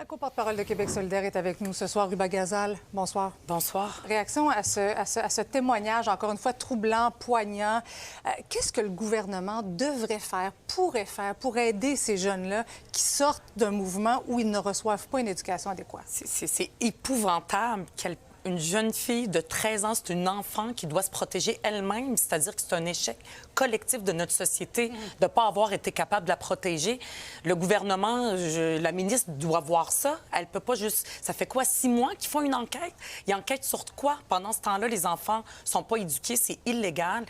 Co-porte-parole de Québec solidaire est avec nous ce soir. Ruba Gazal, bonsoir. Bonsoir. Réaction à ce témoignage, encore une fois, troublant, poignant. Qu'est-ce que le gouvernement devrait faire, pourrait faire pour aider ces jeunes-là qui sortent d'un mouvement où ils ne reçoivent pas une éducation adéquate? C'est épouvantable une jeune fille de 13 ans, c'est une enfant qui doit se protéger elle-même, c'est-à-dire que c'est un échec collectif de notre société de ne pas avoir été capable de la protéger. Le gouvernement, la ministre doit voir ça. Elle peut pas juste... Ça fait quoi, 6 mois qu'ils font une enquête? Ils enquêtent sur quoi? Pendant ce temps-là, les enfants sont pas éduqués, c'est illégal.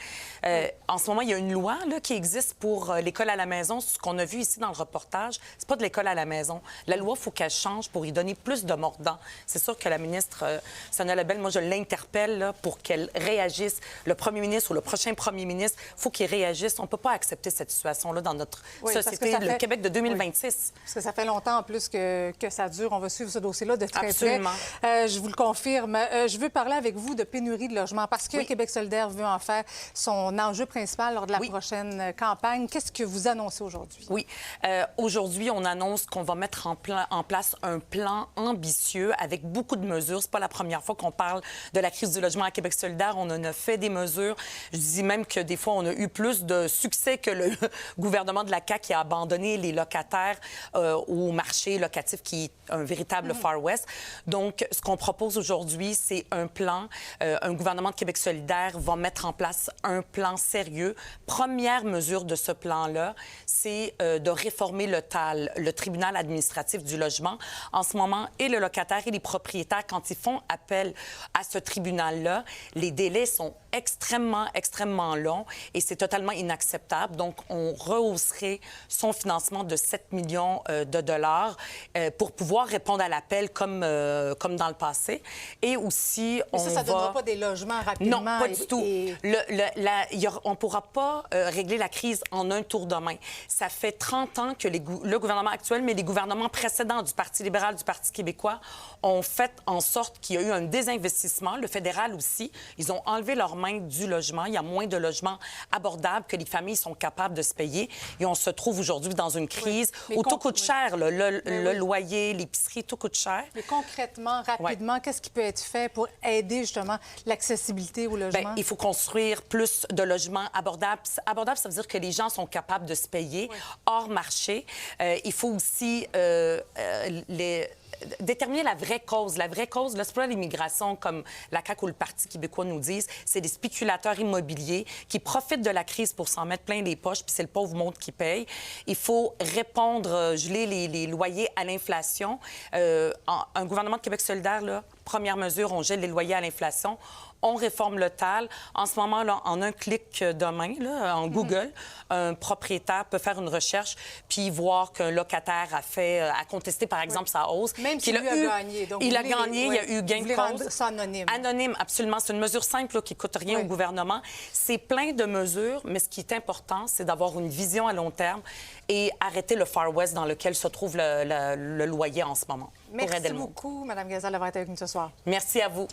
En ce moment, il y a une loi là, qui existe pour l'école à la maison. Ce qu'on a vu ici dans le reportage, c'est pas de l'école à la maison. La loi, il faut qu'elle change pour y donner plus de mordant. C'est sûr que la ministre... Sonia Lebel, moi, je l'interpelle là, pour qu'elle réagisse. Le premier ministre ou le prochain premier ministre, il faut qu'il réagisse. On ne peut pas accepter cette situation-là dans notre société, le Québec de 2026. Oui. Parce que ça fait longtemps en plus que ça dure. On va suivre ce dossier-là de très Absolument. près. Je vous le confirme. Je veux parler avec vous de pénurie de logement parce que Québec solidaire veut en faire son enjeu principal lors de la prochaine campagne. Qu'est-ce que vous annoncez aujourd'hui? Oui. Aujourd'hui, on annonce qu'on va mettre en place un plan ambitieux avec beaucoup de mesures. C'est pas la première fois qu'on parle de la crise du logement à Québec solidaire. On en a fait des mesures. Je dis même que des fois, on a eu plus de succès que le gouvernement de la CAQ qui a abandonné les locataires au marché locatif qui est un véritable Far West. Donc, ce qu'on propose aujourd'hui, c'est un plan. Un gouvernement de Québec solidaire va mettre en place un plan sérieux. Première mesure de ce plan-là, c'est de réformer le TAL, le tribunal administratif du logement. En ce moment, et le locataire et les propriétaires, quand ils font appel à ce tribunal-là, les délais sont extrêmement longs et c'est totalement inacceptable. Donc, on rehausserait son financement de 7 millions de dollars pour pouvoir répondre à l'appel comme dans le passé. Et aussi, mais ça ne donnera pas des logements rapidement? Non, pas du tout. On ne pourra pas régler la crise en un tour de main. Ça fait 30 ans que le gouvernement actuel, mais les gouvernements précédents du Parti libéral, du Parti québécois, ont fait en sorte qu'il y a eu un désinvestissement. Le fédéral aussi. Ils ont enlevé leurs mains du logement. Il y a moins de logements abordables que les familles sont capables de se payer. Et on se trouve aujourd'hui dans une crise où tout coûte cher. Le loyer, l'épicerie, tout coûte cher. Mais concrètement, rapidement, qu'est-ce qui peut être fait pour aider justement l'accessibilité au logement? Bien, il faut construire plus de logements abordables. Abordable, ça veut dire que les gens sont capables de se payer hors marché. Il faut aussi déterminer la vraie cause. La vraie cause, là, c'est pas l'immigration comme la CAQ ou le Parti québécois nous disent. C'est des spéculateurs immobiliers qui profitent de la crise pour s'en mettre plein les poches, puis c'est le pauvre monde qui paye. Il faut répondre, geler les loyers à l'inflation. Un gouvernement de Québec solidaire, là, première mesure, on gèle les loyers à l'inflation. On réforme le TAL. En ce moment, là, en un clic de main, là, en Google, un propriétaire peut faire une recherche puis voir qu'un locataire a contesté, par exemple, sa hausse. Même s'il a gagné. Donc, il a gagné, il y a eu gain de cause. Rendre ça anonyme. Anonyme, absolument. C'est une mesure simple là, qui ne coûte rien au gouvernement. C'est plein de mesures, mais ce qui est important, c'est d'avoir une vision à long terme et arrêter le Far West dans lequel se trouve le loyer en ce moment. Merci beaucoup, Mme Gazal, d'avoir été avec nous ce soir. Merci à vous.